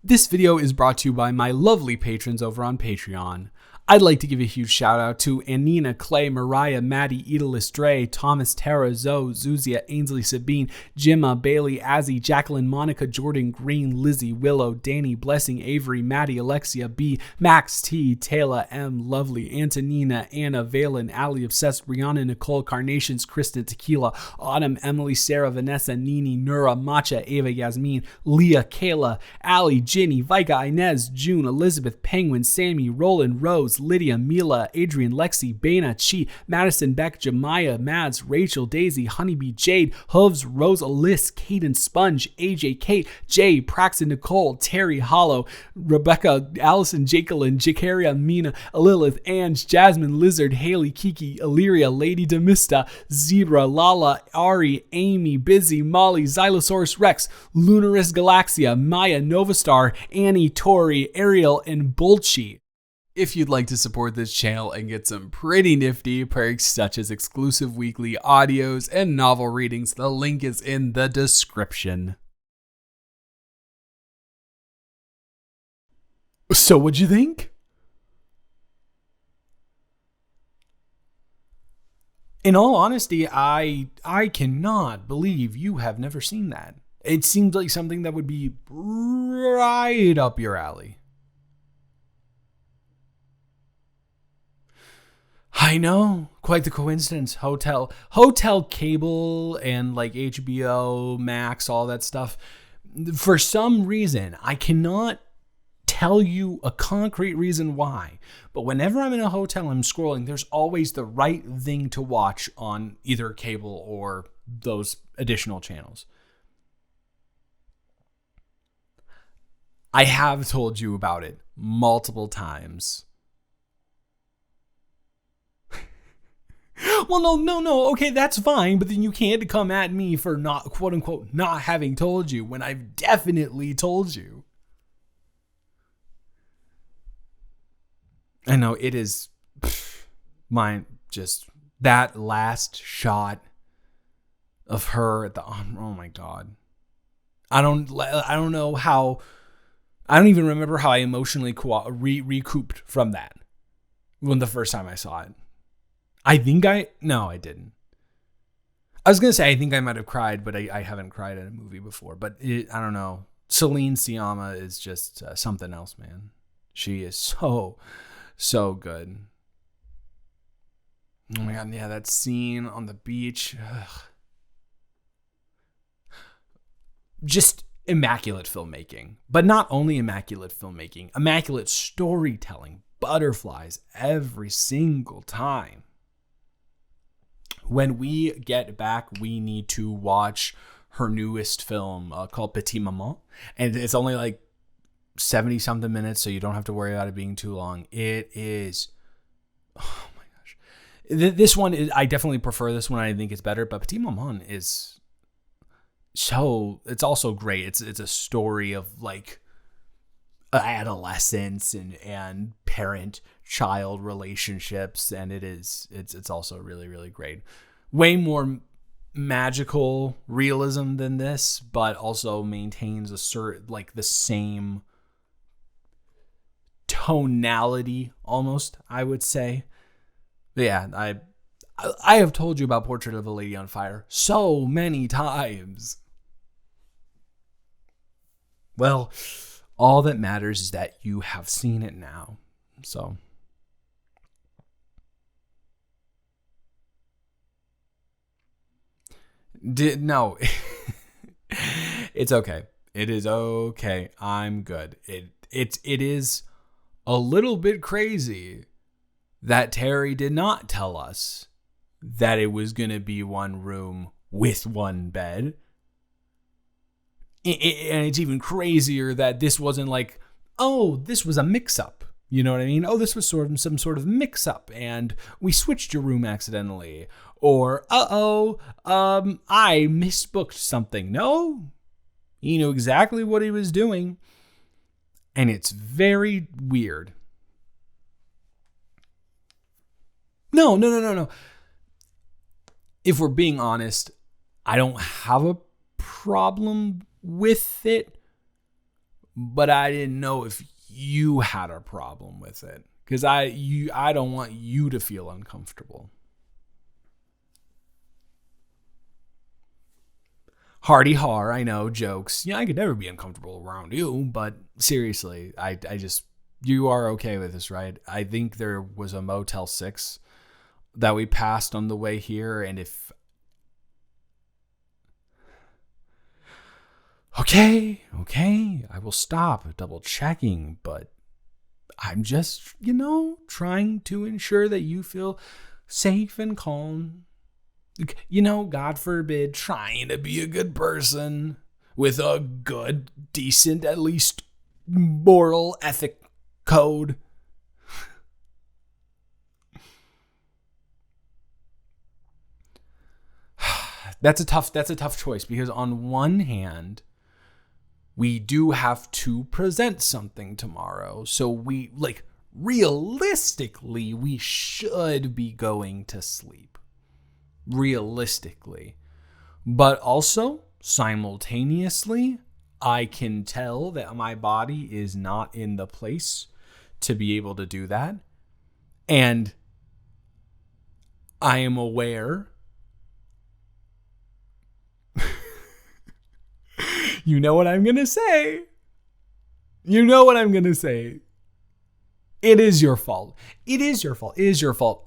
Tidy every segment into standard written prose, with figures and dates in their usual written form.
This video is brought to you by my lovely patrons over on Patreon. I'd like to give a huge shout out to Anina, Clay, Mariah, Maddie, Edalis, Dre, Thomas, Tara, Zoe, Zuzia, Ainsley, Sabine, Jimma, Bailey, Azzy, Jacqueline, Monica, Jordan, Green, Lizzie, Willow, Danny, Blessing, Avery, Maddie, Alexia, B, Max, T, Taylor, M, Lovely, Antonina, Anna, Valen, Ali, Obsessed, Brianna, Nicole, Carnations, Kristen, Tequila, Autumn, Emily, Sarah, Vanessa, Nini, Nura, Matcha, Ava, Yasmin, Leah, Kayla, Ali, Ginny, Vika, Inez, June, Elizabeth, Penguin, Sammy, Roland, Rose, Lydia, Mila, Adrian, Lexi, Bana, Chi, Madison, Beck, Jemiah, Mads, Rachel, Daisy, Honeybee, Jade, Hooves, Rose, Alyss, Caden, Sponge, AJ, Kate, Jay, Praxton, Nicole, Terry, Hollow, Rebecca, Allison, Jacqueline, Jakaria, Mina, Lilith, Ange, Jasmine, Lizard, Haley, Kiki, Illyria, Lady Demista, Zebra, Lala, Ari, Amy, Busy, Molly, Xylosaurus Rex, Lunaris Galaxia, Maya, Novastar, Annie, Tori, Ariel, and Bolchi. If you'd like to support this channel and get some pretty nifty perks such as exclusive weekly audios and novel readings, the link is in the description. So what'd you think? In all honesty, I cannot believe you have never seen that. It seems like something that would be right up your alley. I know, quite the coincidence. Hotel cable and like HBO Max, all that stuff. For some reason, I cannot tell you a concrete reason why, but whenever I'm in a hotel, I'm scrolling, there's always the right thing to watch on either cable or those additional channels. I have told you about it multiple times. Well, no. Okay, that's fine. But then you can't come at me for not, quote unquote, not having told you when I've definitely told you. I know it is mine. Just that last shot of her at the, oh my God. I don't know how, I don't even remember how I emotionally recouped from that when the first time I saw it. No, I didn't. I was going to say, I think I might have cried, but I haven't cried at a movie before. But I don't know. Celine Sciamma is just something else, man. She is so good. Oh my God, yeah, that scene on the beach. Ugh. Just immaculate filmmaking. But not only immaculate filmmaking, immaculate storytelling. Butterflies every single time. When we get back, we need to watch her newest film called Petit Maman. And it's only like 70 something minutes, so you don't have to worry about it being too long. It is, oh my gosh. This one, I definitely prefer this one. I think it's better, but Petit Maman is it's also great. It's a story of like adolescence and parent-child relationships, and it's also really, really great. Way more magical realism than this, but also maintains a certain, like, the same tonality almost, I would say. But yeah, I have told you about Portrait of a Lady on Fire so many times. Well, all that matters is that you have seen it now. So. No. It's okay. It is okay. I'm good. It is a little bit crazy that Terry did not tell us that it was going to be one room with one bed. And it's even crazier that this wasn't like, oh, this was a mix-up. You know what I mean? Oh, this was some sort of mix-up, and we switched your room accidentally. Or, I misbooked something. No, he knew exactly what he was doing. And it's very weird. No. If we're being honest, I don't have a problem with it, but I didn't know if you had a problem with it, because I don't want you to feel uncomfortable. Hardy har, I know, jokes. Yeah, I could never be uncomfortable around you, but seriously, I just, you are okay with this, right? I think there was a Motel 6 that we passed on the way here, and if... Okay, I will stop double checking, but I'm just, trying to ensure that you feel safe and calm. God forbid, trying to be a good person with a good, decent, at least moral ethic code. That's a tough choice, because on one hand, we do have to present something tomorrow. So realistically, we should be going to sleep. Realistically. But also, simultaneously, I can tell that my body is not in the place to be able to do that. And I am aware. You know what I'm going to say. It is your fault.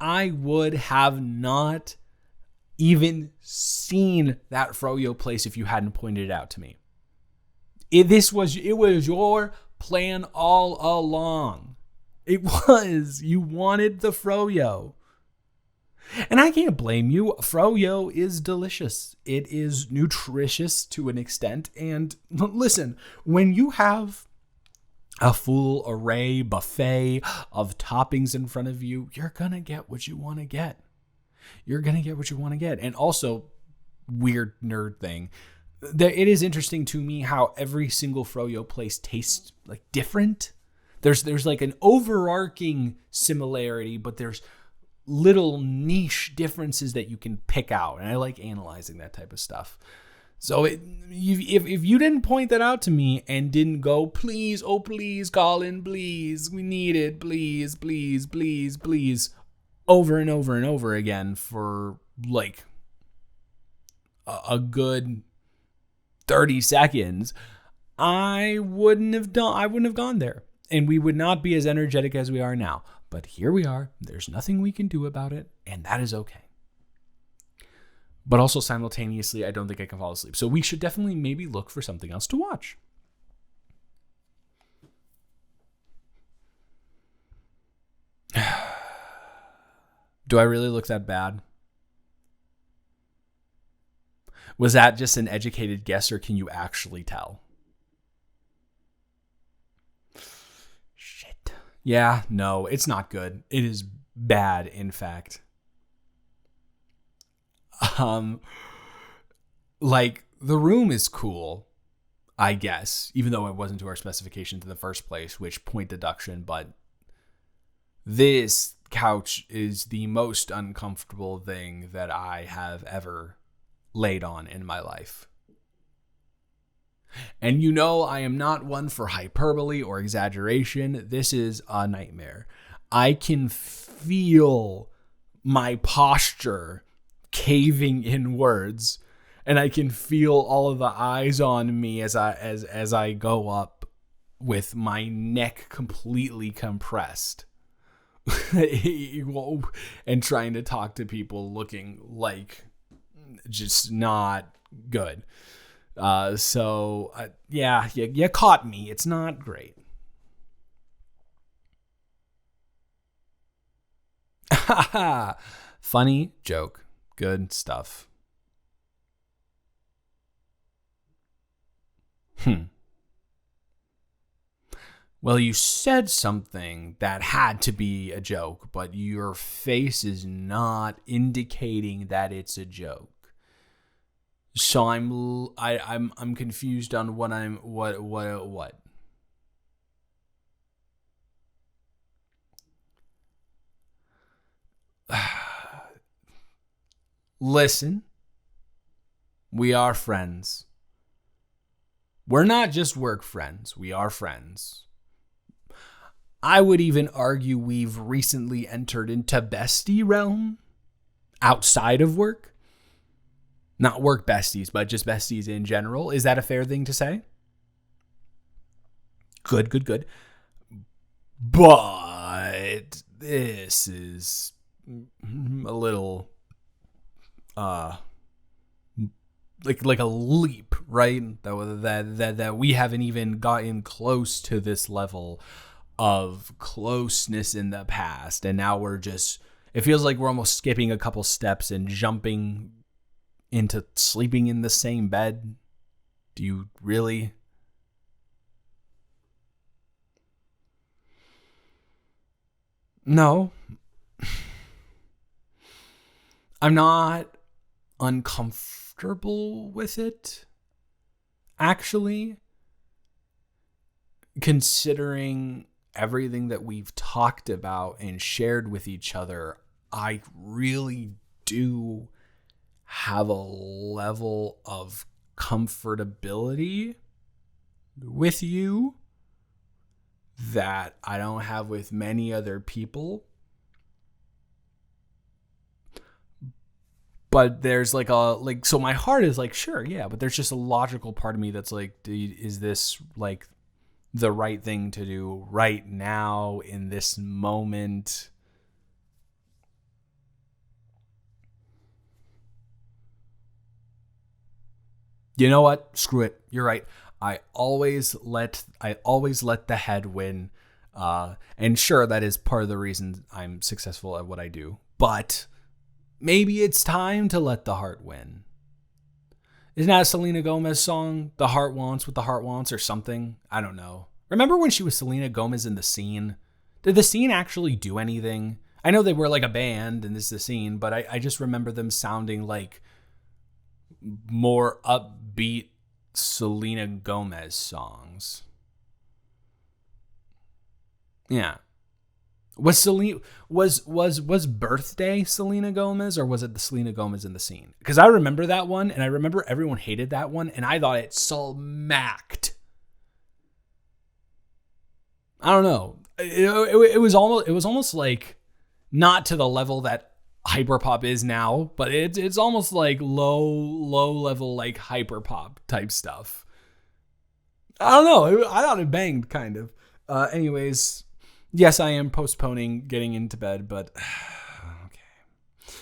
I would have not even seen that froyo place if you hadn't pointed it out to me. It was your plan all along. It was. You wanted the froyo. And I can't blame you. Froyo is delicious. It is nutritious to an extent. And listen, when you have a full array buffet of toppings in front of you, you're going to get what you want to get. And also, weird nerd thing, it is interesting to me how every single froyo place tastes like different. There's like an overarching similarity, but there's little niche differences that you can pick out. And I like analyzing that type of stuff. So if you didn't point that out to me and didn't go, please, oh please, Colin, please, we need it, please, over and over and over again for like a good 30 seconds, I wouldn't have gone there. And we would not be as energetic as we are now. But here we are. There's nothing we can do about it. And that is okay. But also simultaneously, I don't think I can fall asleep. So we should definitely maybe look for something else to watch. Do I really look that bad? Was that just an educated guess, or can you actually tell? Shit. Yeah, no, it's not good. It is bad, in fact. Like, the room is cool, I guess, even though it wasn't to our specifications in the first place, which point deduction, but this couch is the most uncomfortable thing that I have ever laid on in my life. And I am not one for hyperbole or exaggeration. This is a nightmare. I can feel my posture caving inwards, and I can feel all of the eyes on me as I go up with my neck completely compressed and trying to talk to people looking like just not good. Yeah, you caught me. It's not great. Funny joke. Good stuff. Well, you said something that had to be a joke, but your face is not indicating that it's a joke. So I'm confused on what. Listen, we are friends. We're not just work friends. We are friends. I would even argue we've recently entered into bestie realm outside of work. Not work besties, but just besties in general. Is that a fair thing to say? Good. But this is a little like a leap, right? That we haven't even gotten close to this level of closeness in the past, and now it feels like we're almost skipping a couple steps and jumping into sleeping in the same bed. Do you really? No. I'm not uncomfortable with it, actually, considering everything that we've talked about and shared with each other. I really do have a level of comfortability with you that I don't have with many other people. But there's so my heart is like, sure, yeah, but there's just a logical part of me that's like, is this like the right thing to do right now in this moment? You know what? Screw it. You're right. I always let the head win. And sure, that is part of the reason I'm successful at what I do. But maybe it's time to let the heart win. Isn't that a Selena Gomez song? The heart wants what the heart wants or something? I don't know. Remember when she was Selena Gomez in The Scene? Did The Scene actually do anything? I know they were like a band and this is The Scene, but I just remember them sounding like more upbeat Selena Gomez songs. Yeah. Was Birthday Selena Gomez, or was it the Selena Gomez in The Scene? Because I remember that one, and I remember everyone hated that one, and I thought it smacked. I don't know. It was almost like not to the level that hyperpop is now, but it's almost like low level like hyperpop type stuff. I don't know. I thought it banged kind of. Anyways, yes, I am postponing getting into bed, but okay.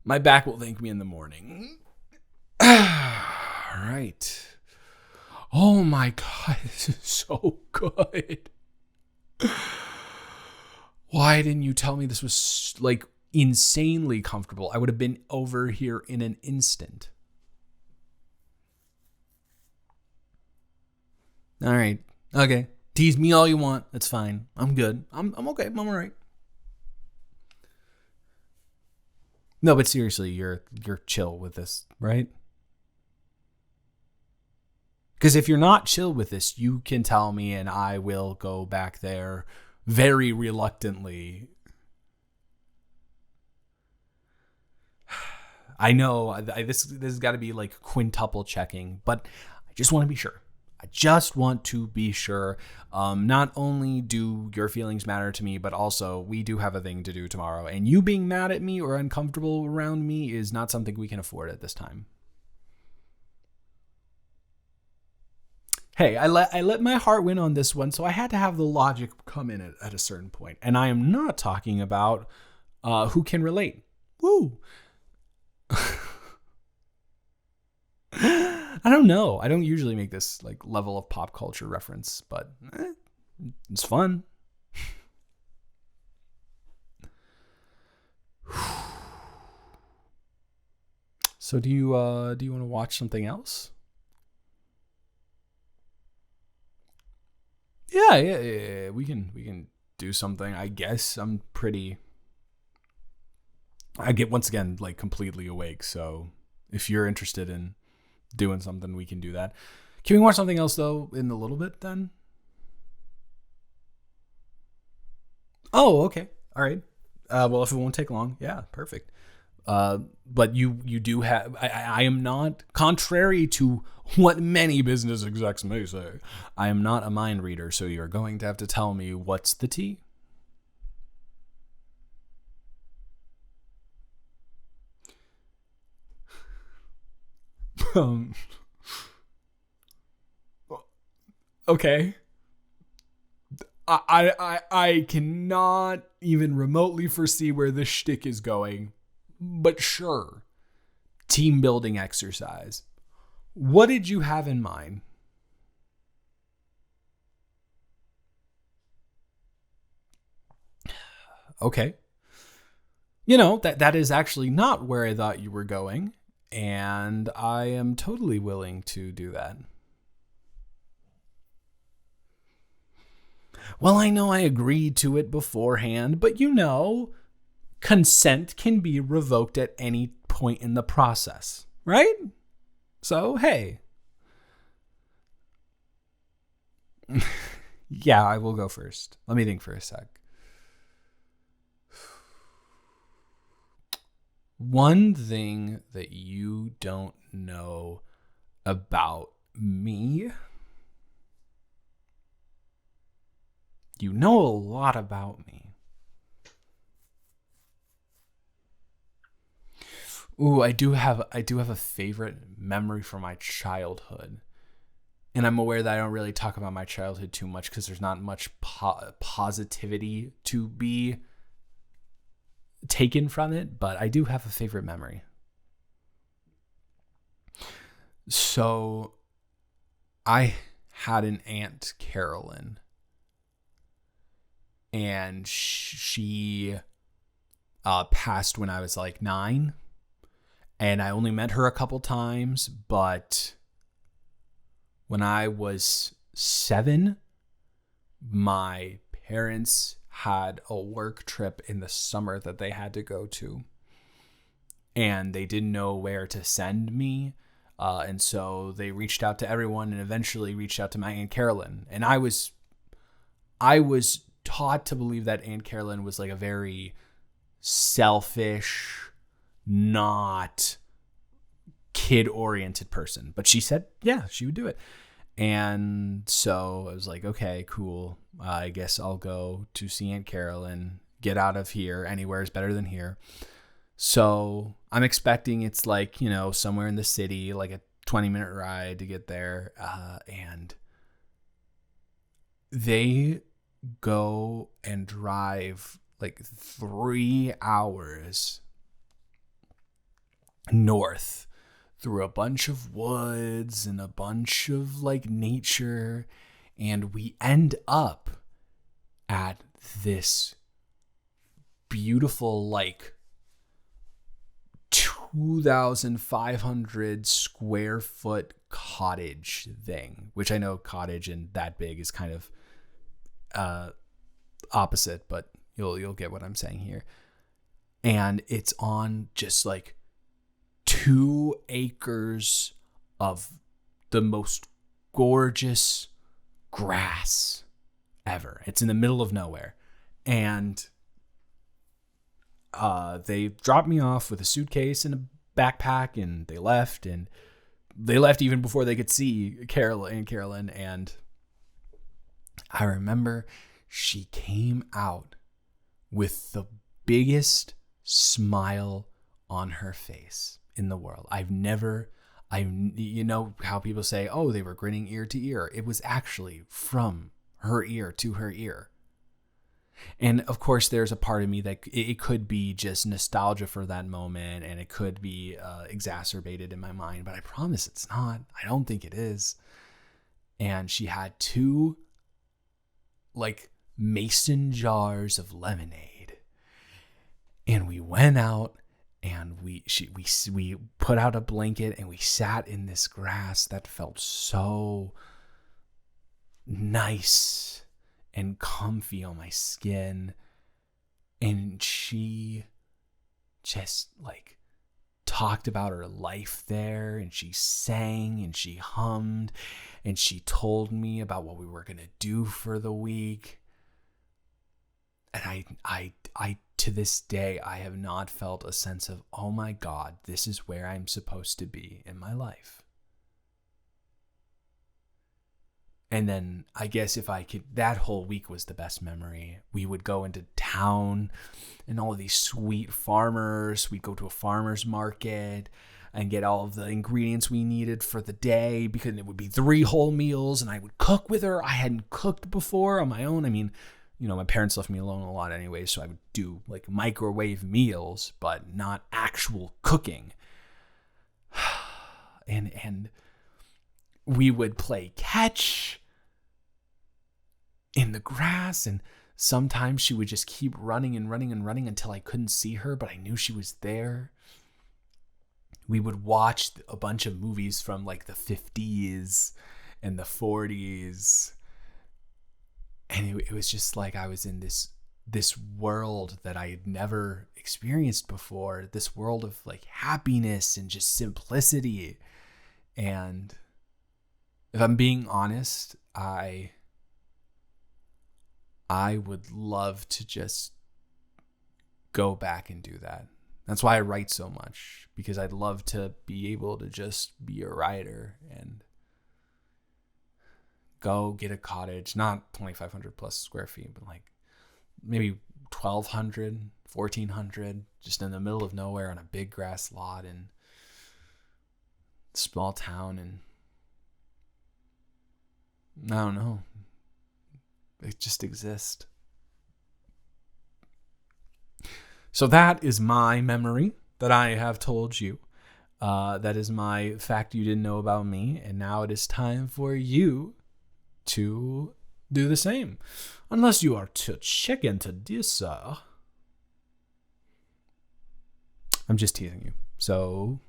My back will thank me in the morning. All right. Oh my God, this is so good. Why didn't you tell me this was like insanely comfortable? I would have been over here in an instant. All right. Okay. Tease me all you want. That's fine. I'm good. I'm okay. I'm all right. No, but seriously, you're chill with this, right? Because if you're not chill with this, you can tell me and I will go back there very reluctantly. I know this has got to be like quintuple checking, but I just want to be sure. I just want to be sure. Not only do your feelings matter to me, but also we do have a thing to do tomorrow. And you being mad at me or uncomfortable around me is not something we can afford at this time. Hey, I let my heart win on this one, so I had to have the logic come in at a certain point. And I am not talking about who can relate. Woo! I don't know. I don't usually make this like level of pop culture reference, but it's fun. So do you want to watch something else? Yeah. We can do something. I guess I get once again like completely awake. So if you're interested in doing something, we can do that. Can we watch something else though in a little bit then? Oh, okay. All right. Well, if it won't take long, yeah, perfect. But you do have, I am not, contrary to what many business execs may say, I am not a mind reader, so you're going to have to tell me what's the tea. Okay. I cannot even remotely foresee where this shtick is going, but sure. Team building exercise. What did you have in mind? Okay. That is actually not where I thought you were going, and I am totally willing to do that. Well, I know I agreed to it beforehand, but consent can be revoked at any point in the process, right? So, hey. Yeah, I will go first. Let me think for a sec. One thing that you don't know about me. You know a lot about me. Ooh, I do have a favorite memory from my childhood. And I'm aware that I don't really talk about my childhood too much because there's not much positivity to be taken from it, but I do have a favorite memory. So I had an Aunt Carolyn, and she passed when I was like 9, and I only met her a couple times, but when I was 7, my parents had a work trip in the summer that they had to go to, and they didn't know where to send me. And so they reached out to everyone and eventually reached out to my Aunt Carolyn. And I was taught to believe that Aunt Carolyn was like a very selfish, not kid-oriented person. But she said, yeah, she would do it. And so I was like, okay, cool. I guess I'll go to see Aunt Carolyn. Get out of here. Anywhere is better than here. So I'm expecting it's like, somewhere in the city, like a 20-minute ride to get there. And they go and drive like 3 hours north through a bunch of woods and a bunch of like nature. And we end up at this beautiful, like 2,500 square foot cottage thing, which I know cottage and that big is kind of opposite, but you'll get what I'm saying here. And it's on just like 2 acres of the most gorgeous grass ever. It's in the middle of nowhere. And they dropped me off with a suitcase and a backpack, and they left even before they could see Carolyn. And I remember she came out with the biggest smile on her face in the world. You know how people say, oh, they were grinning ear to ear. It was actually from her ear to her ear. And of course, there's a part of me that it could be just nostalgia for that moment, and it could be exacerbated in my mind, but I promise it's not. I don't think it is. And she had 2 like mason jars of lemonade, and we went out and we put out a blanket and we sat in this grass that felt so nice and comfy on my skin. And she just like talked about her life there, and she sang and she hummed, and she told me about what we were going to do for the week. And I to this day, I have not felt a sense of, oh my God, this is where I'm supposed to be in my life. And then I guess if I could, that whole week was the best memory. We would go into town and all of these sweet farmers. We'd go to a farmer's market and get all of the ingredients we needed for the day, because it would be 3 whole meals, and I would cook with her. I hadn't cooked before on my own. I mean, my parents left me alone a lot anyway, so I would do like microwave meals, but not actual cooking. And we would play catch in the grass, and sometimes she would just keep running and running and running until I couldn't see her, but I knew she was there. We would watch a bunch of movies from like the 50s and the 40s. And it was just like I was in this world that I had never experienced before. This world of like happiness and just simplicity. And if I'm being honest, I would love to just go back and do that. That's why I write so much, because I'd love to be able to just be a writer and go get a cottage, not 2,500 plus square feet, but like maybe 1,200, 1,400, just in the middle of nowhere on a big grass lot in a small town. And I don't know, it just exists. So that is my memory that I have told you. That is my fact you didn't know about me. And now it is time for you to do the same. Unless you are too chicken to do so. I'm just teasing you. So,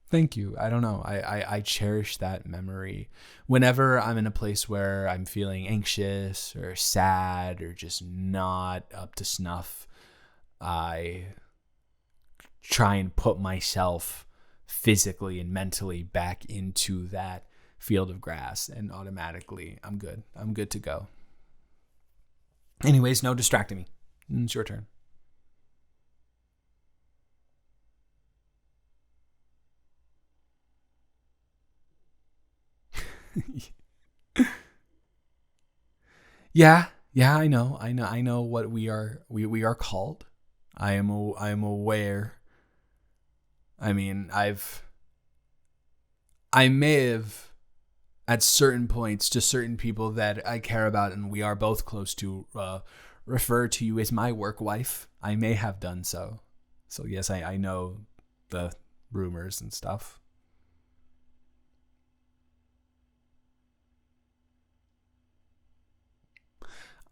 thank you. I don't know. I cherish that memory. Whenever I'm in a place where I'm feeling anxious or sad or just not up to snuff, I try and put myself physically and mentally back into that field of grass, and automatically I'm good. I'm good to go. Anyways, no distracting me. It's your turn. Yeah, I know what we are called. I am aware. I mean, I may have at certain points to certain people that I care about and we are both close to refer to you as my work wife. I may have done so. So yes, I know the rumors and stuff.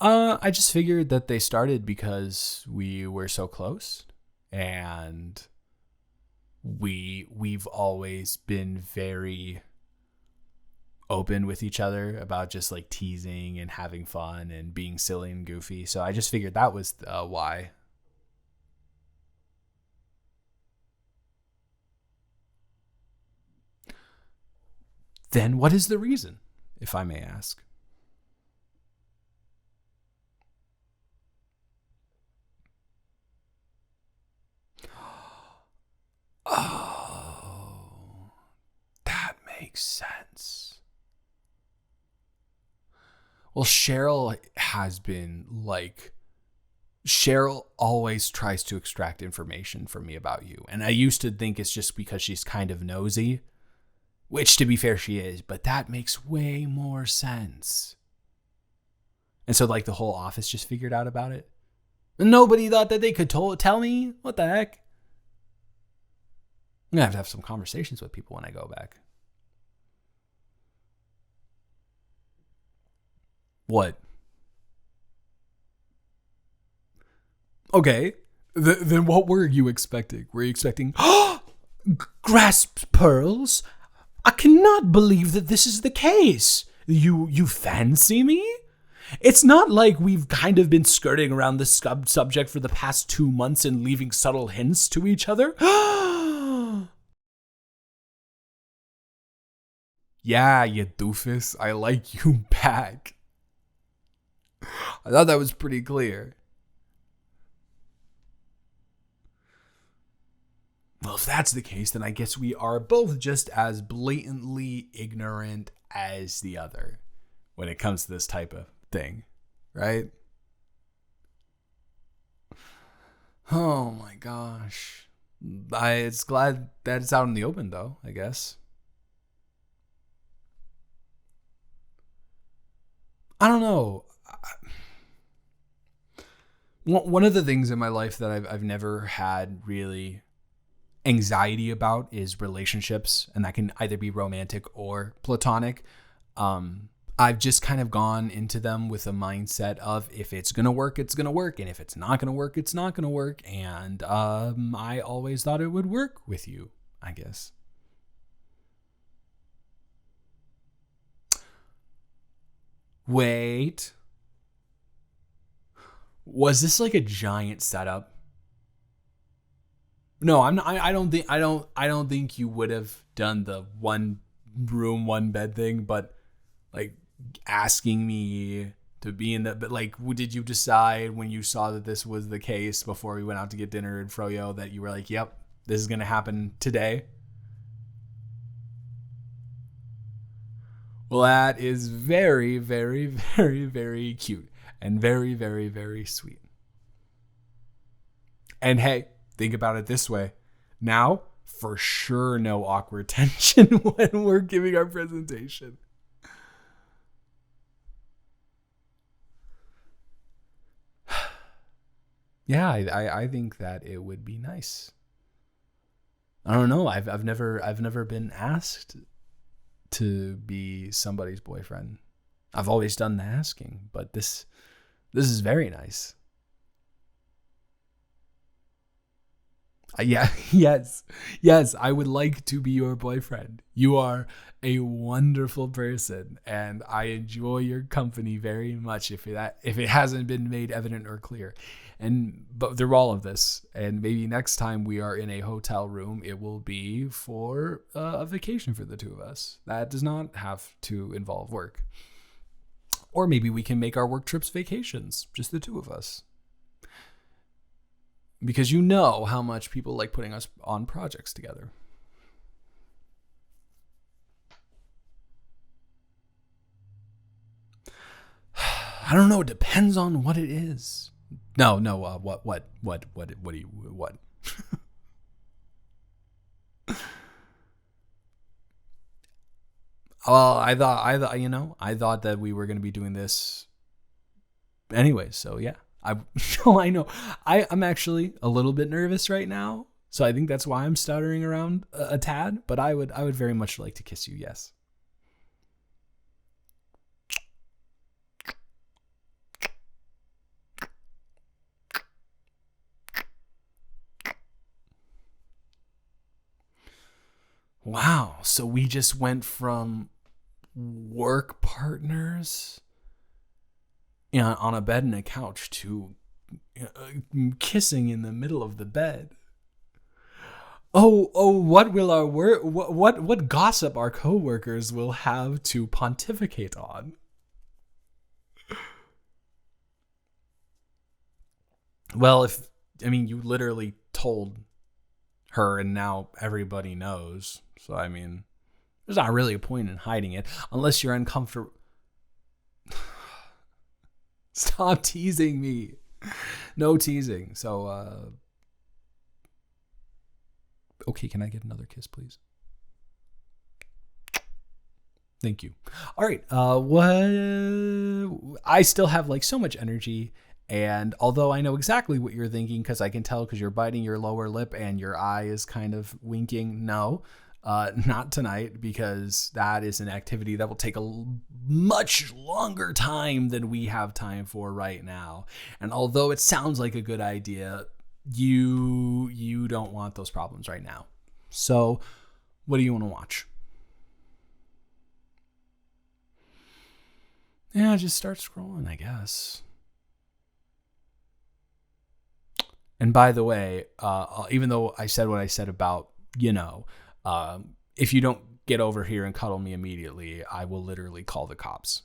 I just figured that they started because we were so close, and we've always been very open with each other about just like teasing and having fun and being silly and goofy. So I just figured that was why. Then what is the reason, if I may ask? Oh, that makes sense. Well, Cheryl always tries to extract information from me about you. And I used to think it's just because she's kind of nosy, which to be fair, she is, but that makes way more sense. And so like the whole office just figured out about it. Nobody thought that they could tell me? What the heck? I'm going to have some conversations with people when I go back. What? Okay. Then what were you expecting? Were you expecting grasped pearls? I cannot believe that this is the case. You fancy me? It's not like we've kind of been skirting around the subject for the past 2 months and leaving subtle hints to each other. Yeah, you doofus. I like you back. I thought that was pretty clear. Well, if that's the case, then I guess we are both just as blatantly ignorant as the other when it comes to this type of thing, right? Oh my gosh. It's glad that it's out in the open, though, I guess. I don't know. One of the things in my life that I've never had really anxiety about is relationships, and that can either be romantic or platonic. I've just kind of gone into them with a mindset of if it's gonna work, it's gonna work, and if it's not gonna work, it's not gonna work. And I always thought it would work with you, I guess. Wait, was this like a giant setup? No, I'm not, I don't think you would have done the one room, one bed thing, but like asking me to be in the, but like, did you decide when you saw that this was the case before we went out to get dinner in Froyo that you were like, yep, this is going to happen today? Well, that is very, very, very, very cute and very, very, very sweet. And hey, think about it this way. Now, for sure, no awkward tension when we're giving our presentation. Yeah, I think that it would be nice. I don't know. I've never been asked to be somebody's boyfriend. I've always done the asking, but this is very nice. Yeah, yes, I would like to be your boyfriend. You are a wonderful person, and I enjoy your company very much. If it hasn't been made evident or clear, and but through all of this, and maybe next time we are in a hotel room, it will be for a vacation for the two of us. That does not have to involve work, or maybe we can make our work trips vacations, just the two of us. Because you know how much people like putting us on projects together. I don't know. It depends on what it is. No. What do you, what? Well, I thought that we were going to be doing this anyway. So yeah, I know. I'm actually a little bit nervous right now. So I think that's why I'm stuttering around a tad, but I would very much like to kiss you. Yes. Wow. So we just went from work partners on a bed and a couch to kissing in the middle of the bed. Oh, what will our work? What gossip our coworkers will have to pontificate on? Well, if I mean you literally told her, and now everybody knows. So I mean, there's not really a point in hiding it unless you're uncomfortable. Stop teasing me. No teasing. So, okay, can I get another kiss, please? Thank you. All right. What? I still have like so much energy. And although I know exactly what you're thinking, because I can tell because you're biting your lower lip and your eye is kind of winking, no, not tonight, because that is an activity that will take a much longer time than we have time for right now. And although it sounds like a good idea, you don't want those problems right now. So what do you want to watch? Yeah, just start scrolling, I guess. And by the way, even though I said what I said about, if you don't get over here and cuddle me immediately, I will literally call the cops.